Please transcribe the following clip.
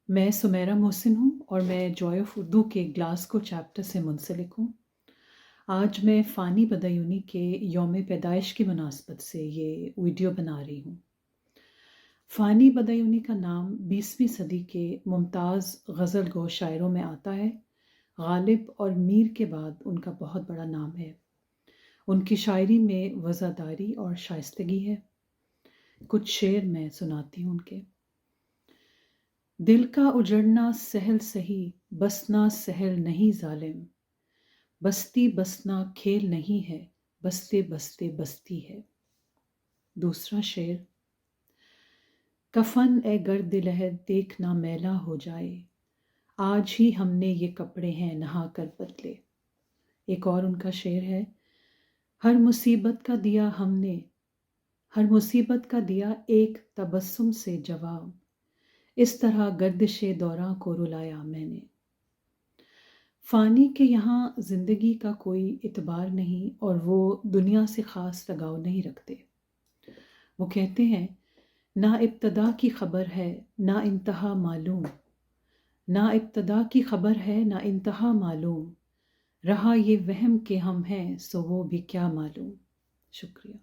मैं सुमेरा मोहसिन हूँ और मैं जॉय ऑफ उर्दू के ग्लासगो चैप्टर से मुंसलिक हूँ। आज मैं फ़ानी बदायूनी के यौम पैदाइश की मुनासबत से ये वीडियो बना रही हूँ। फ़ानी बदायूनी का नाम 20वीं सदी के मुमताज़ गज़ल गो शायरों में आता है। गालिब और मीर के बाद उनका बहुत बड़ा नाम है। उनकी शायरी में वज़ादारी और शाइस्तगी है। कुछ शेर मैं सुनाती हूँ उनके। दिल का उजड़ना सहल सही, बसना सहल नहीं ज़ालिम। बस्ती बसना खेल नहीं है, बसते बसते बस्ती है। दूसरा शेर। कफन ए गर्द लहद देखना मैला हो जाए, आज ही हमने ये कपड़े हैं नहा कर बदले। एक और उनका शेर है। हर मुसीबत का दिया हमने, हर मुसीबत का दिया एक तबस्सुम से जवाब, इस तरह गर्दिशे दौरां को रुलाया मैंने। फ़ानी के यहाँ ज़िंदगी का कोई इतबार नहीं और वो दुनिया से ख़ास लगाव नहीं रखते। वो कहते हैं, ना इब्तदा की खबर है ना इंतहा मालूम, ना इब्तदा की खबर है ना इंतहा मालूम, रहा ये वहम के हम हैं सो वो भी क्या मालूम। शुक्रिया।